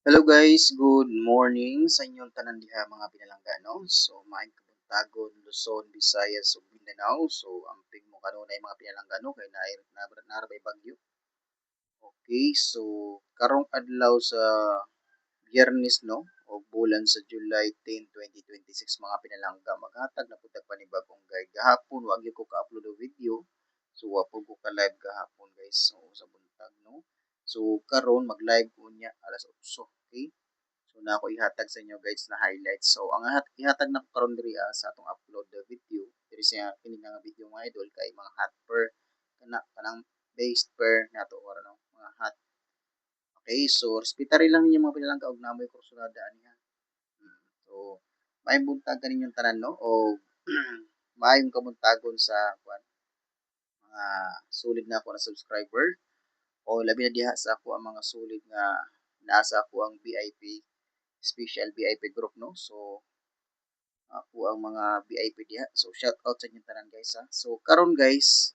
Hello guys, good morning sa inyong tanan diha mga pinalangga. So maayong kabuntagon Luzon, Visayas ug Mindanao. So ang ping mo kanunay mga pinalangga kay narabay bagyo. Okay, so karong adlaw sa Biyernes o bulan sa July 10, 2026 mga pinalangga maghatag na pud panibagong guide. Gahapon wa gyud ko ka-upload og video. So wa pud ko ka live gahapon guys. So sa buntag So karon mag-live ko niya alas 8. Okay? So na ako ihatag sa inyo guys na highlights. So ang ihatag na ko karon diri sa atong upload the video. Diri siya kini nga video mga idol kay mga hot per kanang based per nato or mga hot. Okay, so respetary lang ninyo mga pinalangga og namoy kursunada niya. So may buntag kaninyong tanan o maayong kabuntagon sa mga sulit na ako na subscriber o labi na diha sa ako ang mga sulit nga nasa ako ang VIP special VIP group So ako ang mga VIP diha. So shout out sa inyo tanan guys ha. So karon guys,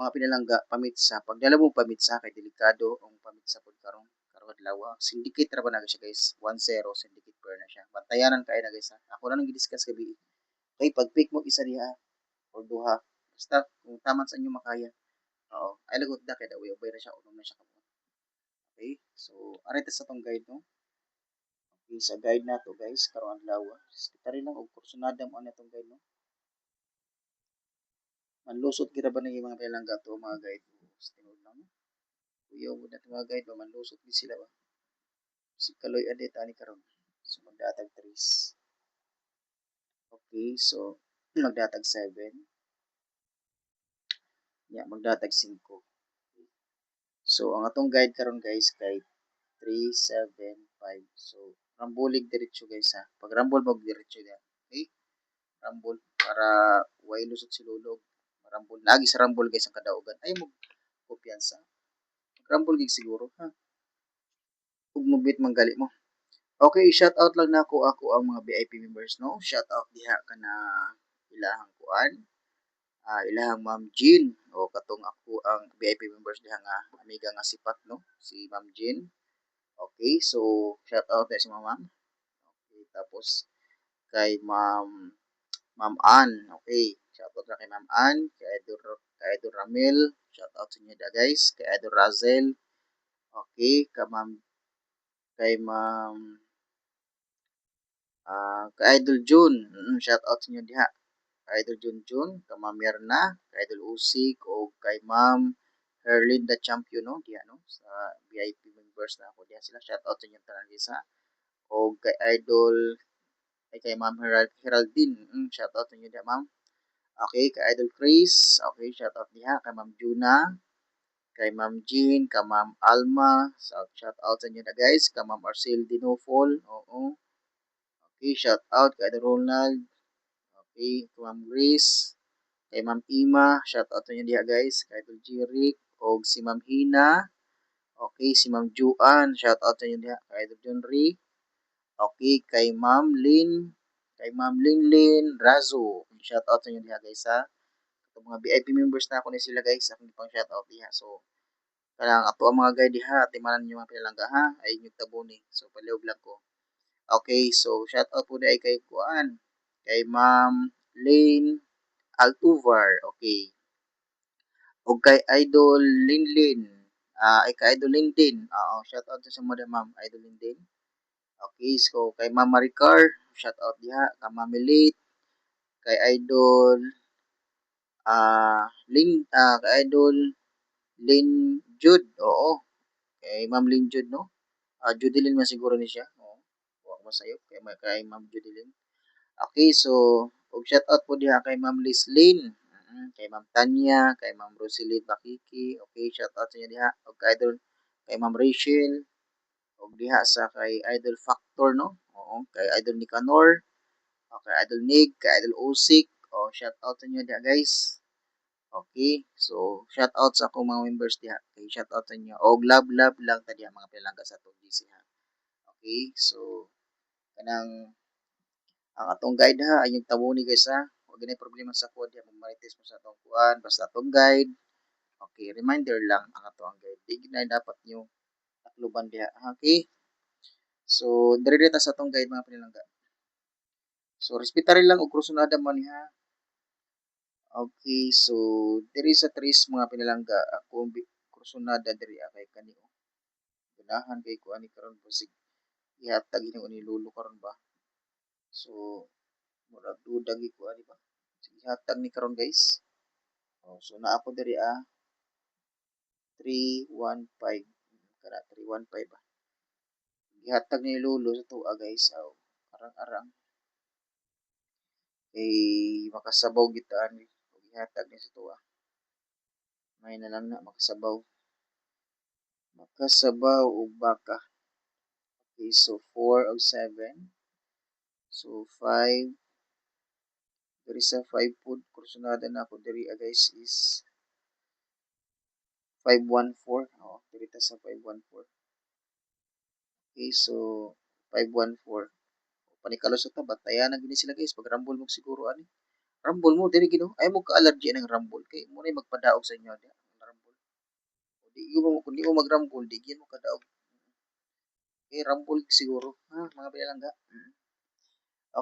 mga pinalangga pamitsa. Pagdala mo pamitsa kay delikado ang pamitsa pod karong adlaw. Syndicate ra ba na siya guys? 1-0 syndicate per na siya. Bantayanan kay na guys ha. Ako na nang gi-discuss gabi. Okay, pag pick mo isa diha or duha. Basta kung tama sa inyo makaya. Oo. Ay lagot da kay daw ubay na siya unom na siya kamo. Okay? So arita sa tong guide Okay, sa guide na to guys karong adlaw. Sekretary lang og kursunada mo ana tong guide Manlusot kita ba ng mga pinalangga to mga guide tinod lang kuya mo na mga guide ba manlusot din sila ba si Kaloy ade tani karon so magdatag 3 okay so magdatag 7 magdatag 5 so ang atong guide karon guys kay 3, 7, 5 so rambulig diretso guys ha pag rambol mo diretso yan okay rambol para way lusot si lulog rambol lagi sa rambol guys ang kadaugan ay mo kumpiyansa rambol gig siguro ha ug mubit manggali mo. Okay, shout out lang nako ako ang mga VIP members Shout out diha kana ilahang kuan. Ilahang Ma'am Jean o katong ako ang VIP members diha nga amiga nga sipat si Ma'am Jean. Okay, so shout out si Ma'am. Okay, tapos kay Ma'am Ann. Okay, shout out na kay Ma'am Ann, kay Idol Ramil, shout out sa inyo da guys, kay Idol Razel. Okay, kay Ma'am kay Idol June, shout out sa inyo diha. Kay Idol Junjun, kay Ma'am Mirna, kay Idol Usik, o kay Ma'am Herlinda Champion, diha, sa VIP members na ako diha sila. Shout out sa inyo tanan isa. O kay Idol, kay Ma'am Heraldine, shout out sa inyo diha, Ma'am. Okay, kay Idol Chris, okay, shout out diha. Kay Ma'am Juna, kay Ma'am Jean, kay Ma'am Alma, shout out sa inyo na guys. Kay Ma'am Arcel Dinofol, oo. Okay, shout out kay Idol Ronald. Okay, kay Ma'am Grace, kay Ma'am Ima, shout out niyo diha guys, kay Idol Jeric, og si Ma'am Hina, okay, si Ma'am Juan, shout out niyo diha, kay Idol Jonry, okay, kay Ma'am Linlin Razo, shout out niyo diha guys ha. Ito mga VIP members na ako ni sila guys, akong pang shout out diha. So, kanang ato ang mga guide diha, timanan niyo mga pinalangga ha, ay inyong tabuni. So, paliog lang ko. Okay, so shout out po di kay Kuan, kay Ma'am Lane Altuvar, okay. O kay Idol Linlin, ay kay Idol Lindin, shout out sa mga ma'am, Idol Lindin. Okay, so kay Ma'am Maricar, shout out diha, kay Ma'am Elite, kay Idol kay Idol Lin Jude, oo. Kay Ma'am Lin Jude Judelin man siguro ni siya. Oo. Wa ko masayo kay Ma'am Judelin. Okay, so og shout out po diha kay Ma'am Lislin, kay Ma'am Tanya, kay Ma'am Roselyn Bakiki. Okay, shout out sa inyo diha og kay Ma'am Rachel og diha sa kay Idol Factor Oo, kay Idol Nicanor, kay Idol Nig, kay Idol Usik. Shout out sa inyo diha guys. Okay, so shout out sa akong mga members diha. Okay, shout out sa inyo. Og love lang ta diha mga pilangga sa atong GC ha. Okay, so kanang ang atong guide ha ay yung tabo ni guys ha huwag ganay problema sa kuha diya magmarites mo sa atong kuhan basta atong guide okay reminder lang ang atong guide di na dapat nyo takluban diha okay So diri ta sa atong guide mga pinalangga. So respetary lang og kursunada man ha. Okay, so diri sa tres mga pinalangga ako kursunada diri kay kani o. Ganahan kay ko ani karon basig ihatag ini ni lulo karon ba. So murag duda gi ko ani ba. Sige ihatag ni karon guys. Oh, so naa ko diri 315 kana 315 ba. Gihatag ni lulo sa tuwa guys. Aw, arang-arang kay makasabaw kita ani. Gihatag ni sa tuwa. May na lang na makasabaw. Makasabaw og baka. Okay, so 4 of 7. So 5. Diri sa 5 food, kursunada na ako diri guys is 514. Oh, diri ta sa 514. Okay, so 514. Panikalos ta batayan na gini sila guys pag rumble mo siguro ani. Rumble mo diri gino. Ay mo ka-allergy ng rumble kay mo na magpadaog sa inyo di ang rumble. Di mo kundi mo mag-rumble di gyud mo kadaog. Okay, rumble siguro. Ha, mga pinalangga.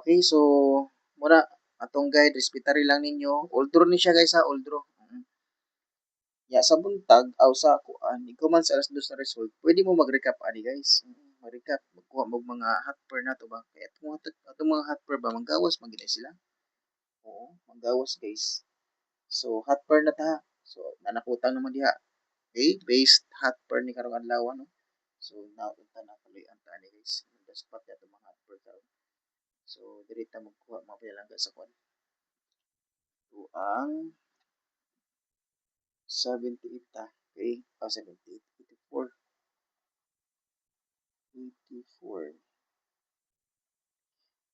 Okay, so muna atong guide respetary lang ninyo. Oldro ni siya guys ha, oldro. Ya sa buntag aw sa kuan ikaw man sa alas 2 na result pwede mo mag-recap ani guys. Mag-recap magkuha mo mga hotper na to ba kaya atong mga hotper ba manggawas man gid sila. Oo, manggawas guys. So hotper na ta. So nanakutang naman diha. Okay, based hotper ni karong adlaw no. So naunta na tuloy ang tani guys. The spot ato mga hotper karon. So diri ta magkuha mga pinalangga sa kuan. So ang 78 ta. Okay, 78, 84, 84.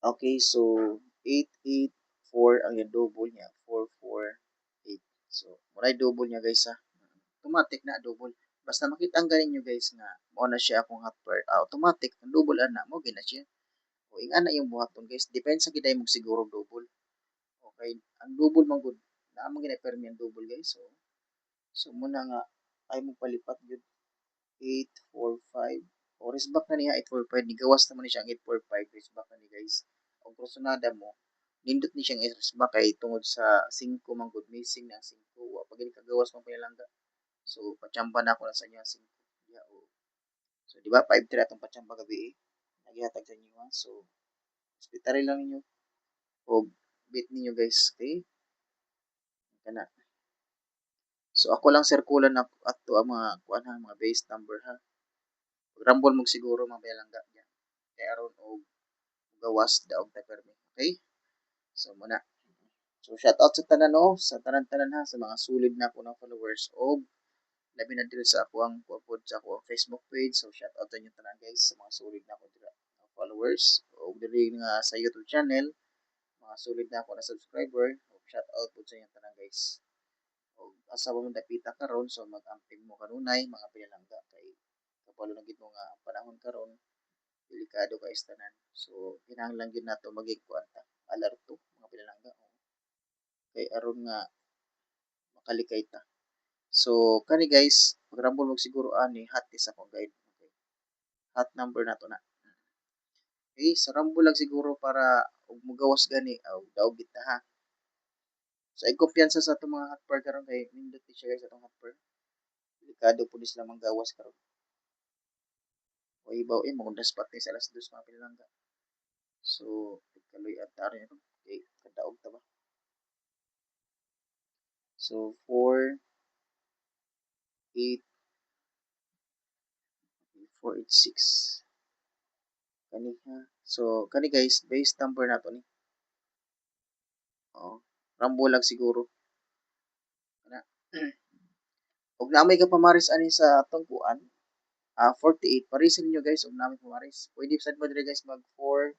Okay, so 884 ang yung double niya. 448. So, muna double niya guys ha. Automatic na double. Basta makita ang ganin nyo guys nga mo na siya akong hotper. Automatic, ang double ana mo gina siya. O inga na yung buhaton guys. Depende sa giday mo siguro double. Okay, ang double man good. Naamang gina-permi ang double guys. So muna nga ay mo palipat yun. 845. O resback na niya 845. Nigawas naman ni siya ang 845. Resback na ni guys. Ang kursunada mo, nindot ni siyang resback kay tungod sa 5 man good missing na 5. Wa pag kagawas mo pinalangga. So pachamba na ako na sa inyo 5. Yeah, o. So di ba 5 atong pachamba gabi eh. Nagihatag sa inyo ha. So hospitary lang ninyo. O bit ninyo guys. Okay? Kana. So ako lang circulan na ato ang mga kuan ha, mga base number ha. Rambol mo siguro mga belangga niya. Kaya aron og gawas daog ta permi. Okay? So muna. So shout out sa tanan no, sa tanan-tanan ha sa mga sulid na ko ng followers og labi na dito sa ako ang pod sa ako Facebook page. So shout out sa inyo tanan guys sa mga sulid na ko dira followers og diri nga sa YouTube channel mga sulid na ako na subscriber. Og shout out po sa inyo tanan guys. Og asa mo dapita karon so mag-amping mo kanunay mga pinalangga kay kapalo na gid mo nga panahon karon delikado ka istanan. So, kinahanglan gyud nato maging kuanta, alerto mga pinalangga. Kay aron nga makalikay ta. So, kani guys, magrambol mo siguro ani hot is akong guide. Okay. Hot number nato na. Okay, sa rambol lang siguro para ug mugawas gani aw daog kita ha. So, ay kumpiyansa sa atong mga hotper karon kay nindot ni siya guys atong hotper. Delikado po sila manggawas karon. O ibaw mo kung daspat ni sa alas 2 mga pinalangga. So, kaloy at tarin okay, kadaog ta ba? So, 4, 8, 486. Kani ha. So, kani guys, base number nato ni. Oh, Rambo lang siguro. Kana. Og naamay ka pamaris ani sa atong kuan. 48. Parisin niyo guys, og naamay pamaris. Pwede sad mo dire guys mag 4,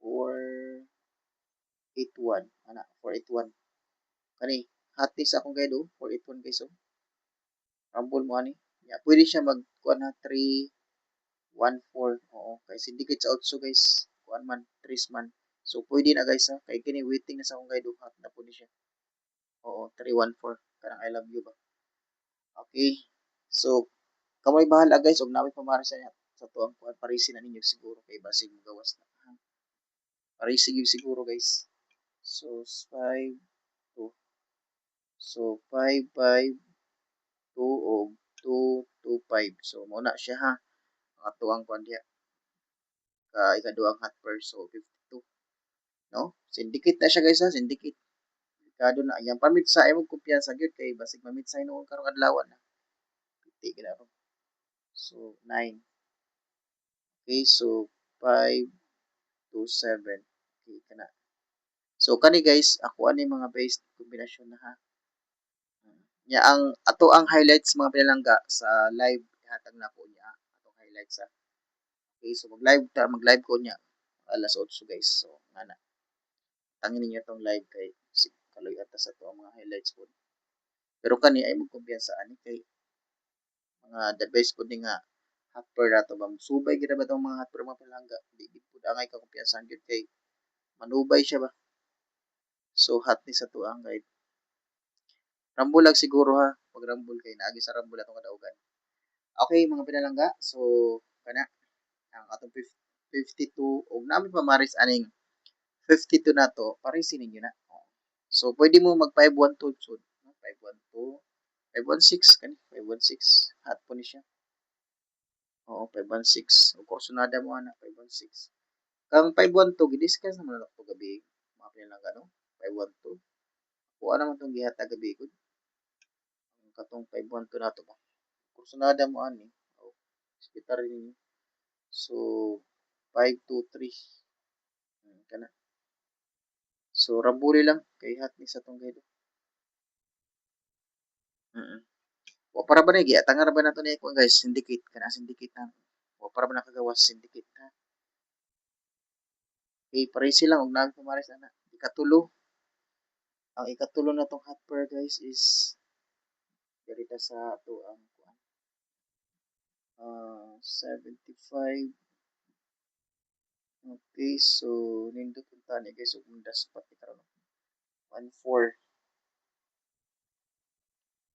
481. Ana, 481. Kani, hati sa akong guide 481 guys oh. Rumble mo ani. Yeah, pwede siya mag kuan na 3, 1-4. Oo. Kay syndicate sa outso guys. Kuan man, 3 man. So, pwede na guys ha. Kay kini waiting na sa akong guide. Hat na po siya. Oo, 3-1-4. Karang I love you ba. Okay. So, kamay bahala guys. Huwag namin pamara sa sa tuang kuan parisin na ninyo siguro kay basig gawas na. Parisin gyud siguro guys. So 5 2. So 5 5 2 og 2 2 5. So mo na siya ha. Ang atuang kuan diha ka ikaduhang hot per so 52 no. Syndicate na siya guys ha, syndicate. Kado na yang pamitsa ay mo kumpiyansa gyud kay basig mamitsay noon karong adlaw na. Piti gid ron. So 9. Okay, so 5 2 7. Okay kana. So kani guys, ako ani mga based kombinasyon na ha. Ya ang ato ang highlights mga pinalangga sa live ihatag na ko niya atong highlights ha. Okay, so mag-live ko niya alas 8 guys. So ngana. Tangin ninyo tong live kay kaloy ata sa to ang mga highlights po. Pero kani ay magkumpiyansa ani kay mga the best po nga hotper nato ba subay gid ba tong mga hotper mga pinalangga. Di gid pud angay ka kumpiyansa gyud kay manubay siya ba. So hot ni sa to ang guide. Rambol lang siguro ha. Pag rambol kay naagi sa rambol atong kadaugan. Okay mga pinalangga. So kana ang atong 52 og namin pa maris aning 52 na to parisin ninyo na. So pwede mo mag 512 sud. 512 516 kani 516 hot po ni siya. Oo 516 ug kursunada mo ana 516. Kang 512 gidiscuss naman na to gabi mga pinalangga no. 512 kuha naman tong gihatag gabi gud. Ang katong 512 nato ba. Kursunada mo ani. Oh, hospital rin. So 523 kana. So rambuli lang kay hat ni sa tong guide. Wa para ba na giatangan ra ba nato ni ko guys syndicate kana syndicate na. Wa para ba nakagawas syndicate ha. Okay, pare silang og nang pumares ana. Ikatulo. Ang ikatulo na tong hot pair guys is dirita sa ato ang 75. Okay, so nindot punta ni guys ug mundas pati karon. 14.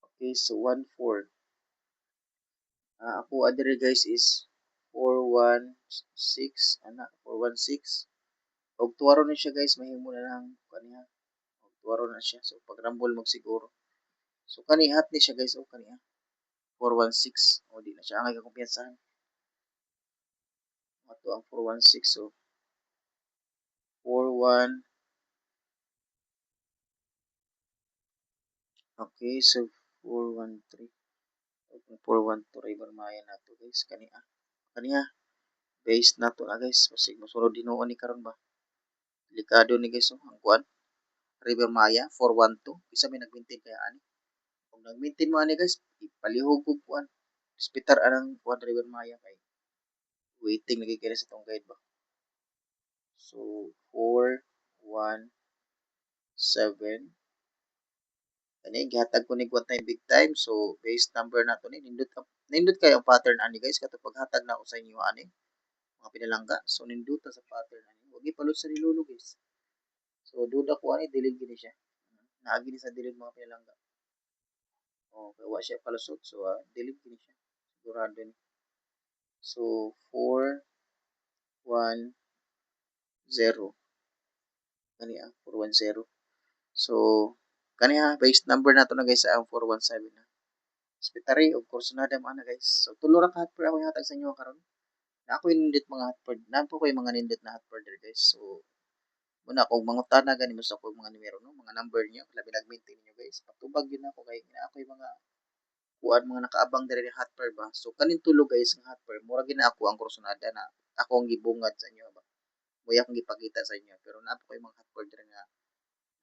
Okay, so 14. Ako adire guys is 416 ana 416. Og tuwaro na siya guys mahimo na lang kaniya. Og tuwaro na siya. So pag rumble mo siguro. So kani hat ni siya guys o kaniya. 416. O di na siya angay ka kumpiyansahan. Ato ang 416 so 41. Okay, so 413. 412 river maya na to guys kaniya. Kaniya base na to na guys. Basig mosunod dinuon ni karon ba. Delikado ni guys oh, ang kuan. River Maya 412. Isa may nag-maintain kaya ani. Kung nag-maintain mo ani guys, ipalihog ko kuan. Hospital anang kuan River Maya kay waiting lagi kaya sa tong guide ba. So 417 kani gihatag ko ni kuan time big time. So base number nato ni nindot kayo ang pattern ani guys katong paghatag na ko sa inyo ani mga pinalangga. So nindot sa pattern ani. Wag ipalot sa nilulo guys. So duda ko ani delete gini siya. Naagi ni sa delete mga pinalangga. Oh, kaya wa siya palusot. So delete gini siya. Sigurado ni. So 410 kani 410. So kani ha base number nato na guys ang 417 na. Spitary of course na mo na guys. So tulo ra ka hotpur ako hatag sa inyo karon. Na ako nindot mga hotpur. Na po koy mga nindot na hotpur there guys. So muna kung mangutana gani mo sa ko mga numero no, mga number niyo labi nag-maintain niyo guys. Patubag yun ako kay na ako mga kuan mga nakaabang diri ni hotpur ba. So kanin tulo guys ng hotpur mura gina ako ang kursunada na ako ang gibungad sa inyo ba. Muya akong gipakita sa inyo pero naa po koy mga hotpur diri nga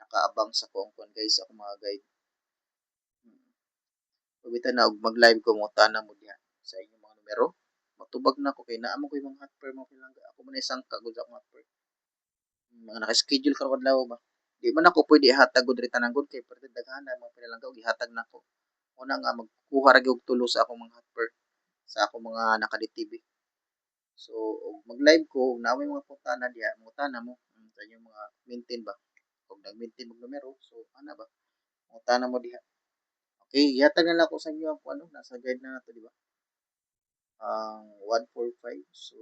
nakaabang sa kong kuan guys ako mga guide. Pabitan na og mag-live ko mo tana mo diha sa inyong mga numero. Matubag na ko kay naa mo koy mga hotpur mo pinangga. Ako man isang kagud sa hotpur. Mga naka-schedule karon adlaw ba. Di man ako pwede ihatag gud diri tanang gud kay pero daghan na mga pinalangga og ihatag nako. Una nga magkuha ra gyud tulo sa akong mga hotpur sa akong mga naka-DTV. So mag-live ko naamay mga putana diha, mutana mo sa inyong mga maintain ba. Kung nag-maintain mo numero, so ana ba? Mutana mo diha. Okay, ihatag na lang ko sa inyo ang ano, nasa guide na nato, di ba? ang 145. So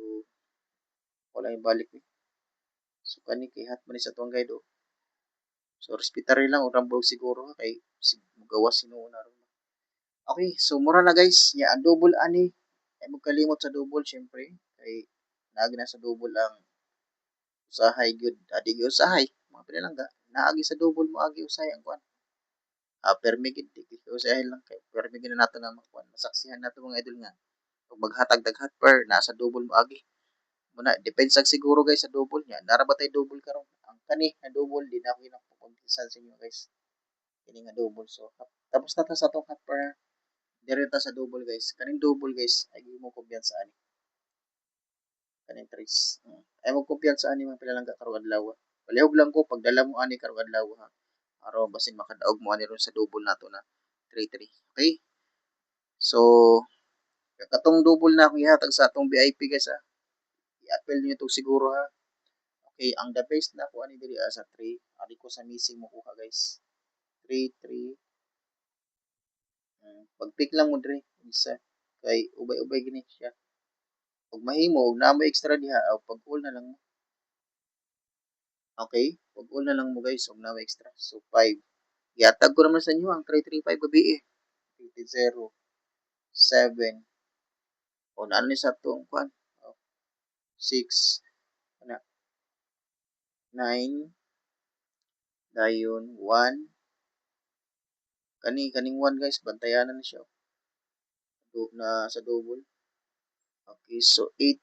wala yung balik ni. So kani kay hat man ni sa tuwang guide. So respetary lang o rambog siguro kay gawas sinuuna ron. Okay, so mura na guys. Ang double ani. Ay mo kalimot sa double syempre. Kay naagi na sa double ang usahay gyud. Adi gyud usahay. Mga pinalangga. Naagi sa double mo agi usahay ang kwan. Permi gid di usahay lang kay permi gid na nato na makwan. Masaksihan nato mga idol nga. Kung maghatag daghat per nasa double mo agi. Muna depensag siguro guys sa double niya. Narabatay double karon. Ang kani na double di na ako ginapapagpisan sa inyo guys. Kini nga double so tapos na ta sa tong hot per direta sa double guys. Kaning double guys ay mo kumpiyansa ani. Kaning trace. Ay mo kumpiyansa ani mga pinalangga karong adlaw. Palihog lang ko pagdala mo ani karong adlaw ha. Araw basin makadaog mo ani ron sa double nato na 33. Okay? So katong double na akong ihatag sa atong VIP guys ha. I-appel niyo to siguro ha. Okay, ang the best na ko ani diri sa 3. Ari ko sa missing mo kuha guys. 3 3. Pag-pick lang mo diri isa kay ubay-ubay gini siya. Pag mahimo og naamo extra diha o pag-all na lang mo. Okay? Pag-all na lang mo guys og naamo extra. So 5. Ihatag ko naman sa inyo ang 335 gabi eh. 0 7 o naano ni sa tong kwan. 6 ana 9 dayon 1 kaning 1 guys bantayan na siya na sa double. Okay, so 8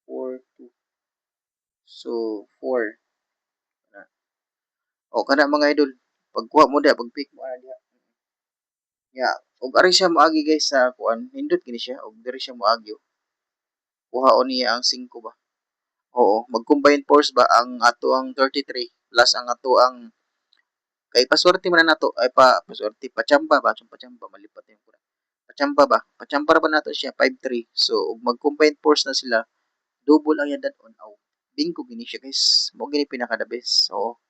4 2 so 4 na. O kana mga idol pagkuha mo diha pag-pick mo ana diha. Og ari siya moagi guys sa kuan nindot kini siya og diri siya moagi. Kuhaon niya ang 5 ba. Oo, mag-combine force ba ang ato ang 33 plus ang ato ang kay paswerte man nato ay paswerte pachamba ba pachamba malipat yung kuran. Pachamba ba? Pachamba ba nato siya 5-3. So ug mag-combine force na sila double ang yadan on aw. Bingo gini siya guys. Mo gini pinaka the best. So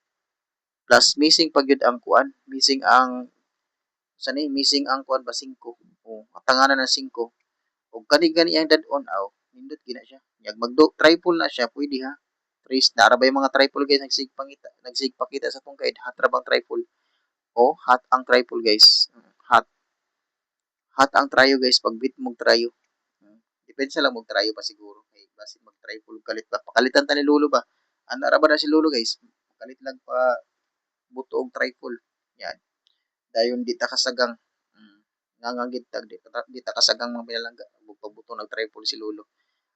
plus missing pag yun ang kuan, missing ang missing ang kuan ba 5. Oh, tanganan ng 5. Ug kani ang dadon aw, nindot gina siya. Yag triple na siya, pwede ha. Trace na arabay mga triple guys nagsigpakita sa tong guide hat rabang triple. O hat ang triple guys. Hat hat ang tryo guys pag bit mong tryo. Depensa lang mong tryo pa siguro. Kay basin mag triple kalit pa. Pakalitan ta ni Lolo ba? Ano ra ba na si Lolo guys? Kalit lang pa buto og triple. Yan. Dayon di ta kasagang ngangagit tag di ta kasagang mga pinalangga pagbuto nag triple si Lolo.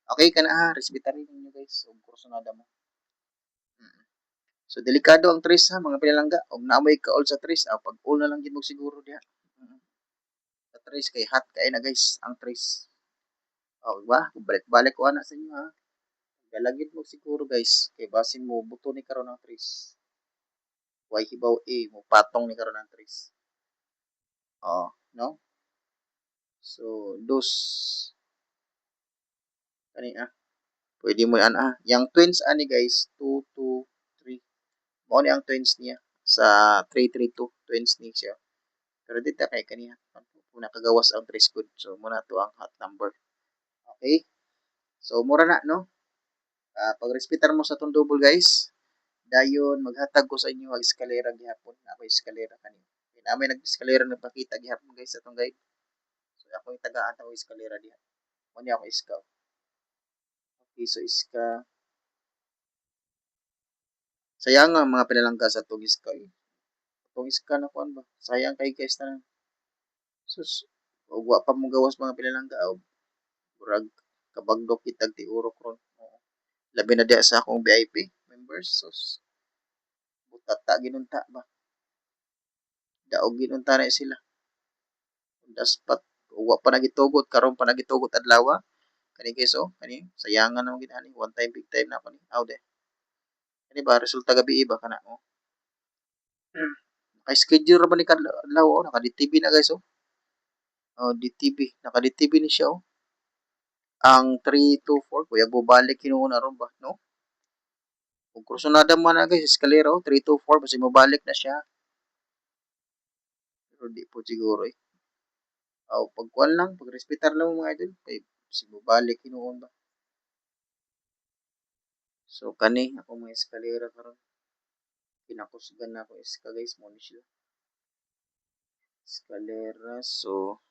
Okay ka na ha, respetary ninyo guys. Og kursunada mo. So delikado ang tres ha mga pinalangga. Og naamoy ka all sa tres, pag all na lang gid mo siguro diha. Sa tres kay hot kay na guys ang tres. Ba? Balik-balik ko ana sa inyo ha. Galagid mo siguro guys kay basin mo buto ni karon ang tres. Why hibaw mo patong ni karon ang tres. No? So, dos. Kani pwede mo yan Yang twins ani guys, 2, 2, 3. Mao ni ang twins niya sa 332 twins ni siya. Pero dito kay kaniya nakagawas ang 3 good. So muna to ang hot number. Okay? So mura na no? Pagrespetar mo sa tong double guys. Dayon maghatag ko sa inyo ang eskalera gihapon. Ako eskalera kanina. Namin nag-eskalera nagpakita gihapon guys sa tong guide. So ako yung tagaan ako eskalera diha. Mo ni ako iska. Okay, so iska. Sayang nga mga pinalangga sa tong iska. Tong iska na kuan ba? Sayang kay guys na. Sus, wa pa mo gawas mga pinalangga. Murag kabagdok kitag ti urok ron. Labi na diya sa akong VIP members. Sus, butata ginunta ba? Daog ginunta na sila. Daspat, wa pa nagitugot. Karon pa nagitugot adlaw. Kani guys kani sayangan na gid ani. One time big time na ako ni. De. Kani ba resulta gabi ba kana mo? Naka-schedule ra ba ni kadlaw naka-DTV na guys DTV, naka-DTV ni siya Ang 324 kuya bubalik kinuuna ron ba no? Kung kursunada man na guys eskalera 324 basi mabalik na siya. Pero di po siguro Aw pagkuan lang, pagrespetar lang mo mga idol kay bisig mobalik hinuon ba. So kani ako mga eskalera karon kinakusgan na ako iska guys mo ni siya. Eskalera so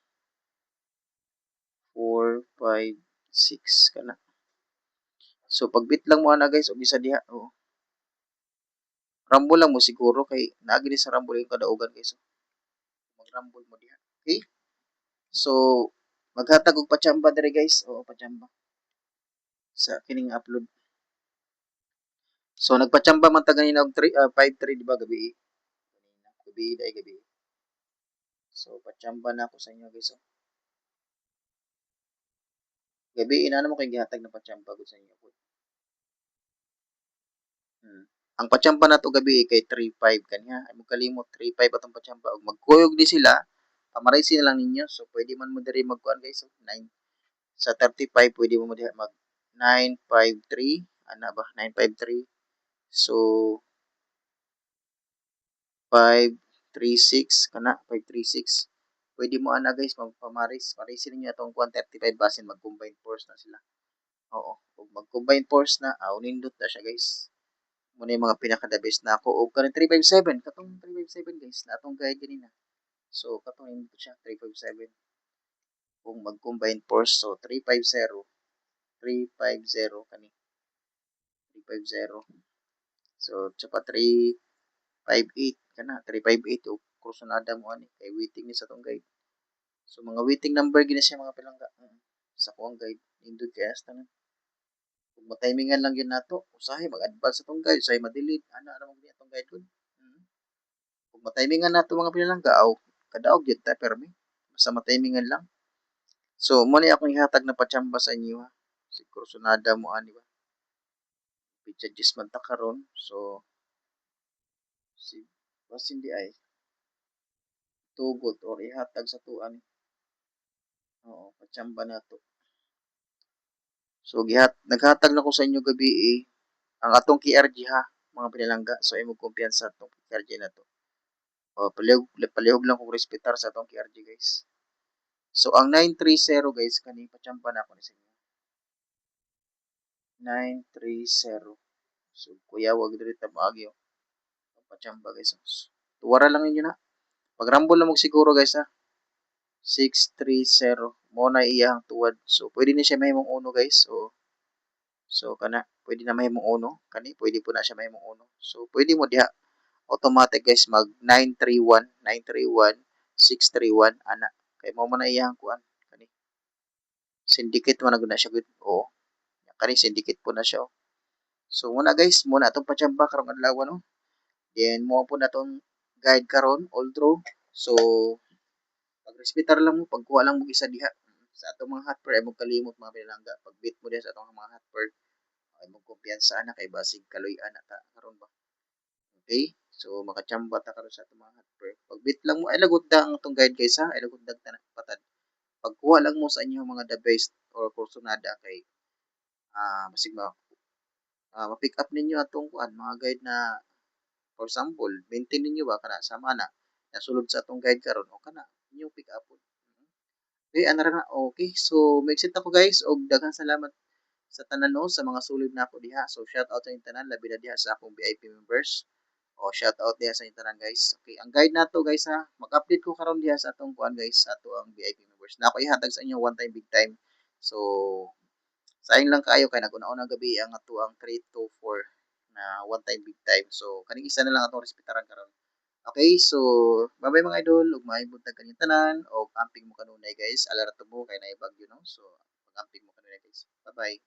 4, 5, 6 kana. So pagbit lang mo ana guys og isa diha. Oo. Rumble lang mo siguro kay naa gini sa rumble yung kadaugan guys. So, mag-rumble mo diha. Okay? So maghatag og pachamba diri guys. Oo, pachamba sa kining upload. So nagpachamba man ta ganina og 5-3 di ba gabi? Gabi dai gabi. So pachamba na ako sa inyo guys. Oh. Gabi ina mo kay gihatag na pachamba gud sa inyo. Hmm. Ang pachamba na to gabi kay 3-5 kaniya. Ay mo kalimot 3-5 atong pachamba og magkuyog di sila. Pamaray sila lang ninyo. So pwede man mo diri magkuan guys. So, 9 sa 35 pwede mo diha mag 953 ana ba 953 so 536 kana 536 pwede mo ana guys magpamaris parisin niyo atong 135 basin mag combine force na sila oo ug mag combine force na nindot na siya guys muna yung mga pinaka the best na ako og kanang 357 katong 357 guys na atong guide kanina so katong nindot siya 357 kung mag combine force so 350 350 kani 350 so tsaka 358 kana 358 o kursunada mo ani kay waiting ni sa tong guide so mga waiting number gina siya mga pilangga sa kuang guide indot kay hasta na kung matimingan lang yun nato usahay mag-advance sa tong guide usahay ma-delete ana ra mo atong guide kun kung matimingan nato mga pinalangga aw kadaog gyud ta permi basta matimingan lang so mo ni akong ihatag na pachamba sa inyo ha si kursunada mo ani ba picture man ta karon so si basin di ay tugot or ihatag sa tuan oo pachamba na to so naghatag na ko sa inyo gabi ang atong KRG ha mga pinalangga so imo kumpiyansa atong KRG na to o palihog lang kong respetar sa atong KRG guys so ang 930 guys kani pachamba na ako ni sa inyo 930 so kuya wag diri ta maagyo pachamba guys tuwara lang ninyo na pag rumble na mo siguro guys ha 630 mo na iyang tuwad so pwede ni siya mahimong uno guys so kana pwede na mahimong uno kani pwede po na siya mahimong uno so pwede mo diha automatic guys mag 931 931 631 ana kay mo man na iyang kuan kani syndicate man na siya gud oo kani syndicate po na siya oh. So muna guys muna atong pachamba karong adlaw no then mo po na tong guide karon all through so pagrespetar lang mo pagkuha lang mo isa diha sa atong mga hot pair ay mo kalimot mga pinalangga pagbit mo diha sa atong mga hot pair ay mo kumpiyansa na kay basig kaloy-an na ta karon ba okay so makachamba ta karon sa atong mga hot pair pagbit lang mo ay lagot da ang atong guide guys ha ay lagot dag tanan patad pagkuha lang mo sa inyong mga the best or kursunada kay basig ma-pick up ninyo atong kuan mga guide na for example maintain ninyo ba kana sama na nasulod sa atong guide karon o kana inyo pick up okay ana ra na okay so ma-exit ako guys og daghang salamat sa tanan no sa mga sulod na ako diha so shout out sa inyong tanan labi na diha sa akong VIP members o shout out diha sa inyong tanan guys okay ang guide nato guys ha mag-update ko karon diha sa atong kuan guys sa ato ang VIP members na ako ihatag sa inyo one time big time so sayang lang kayo kay naguna-una gabi ang ato ang 3 to 4 na one time big time so kaning isa na lang atong respetaran karon okay so bye bye mga idol ug maayong buntag kanyang tanan og amping mo kanunay guys alerto mo kay naibagyo no so mag-amping mo kanunay guys bye bye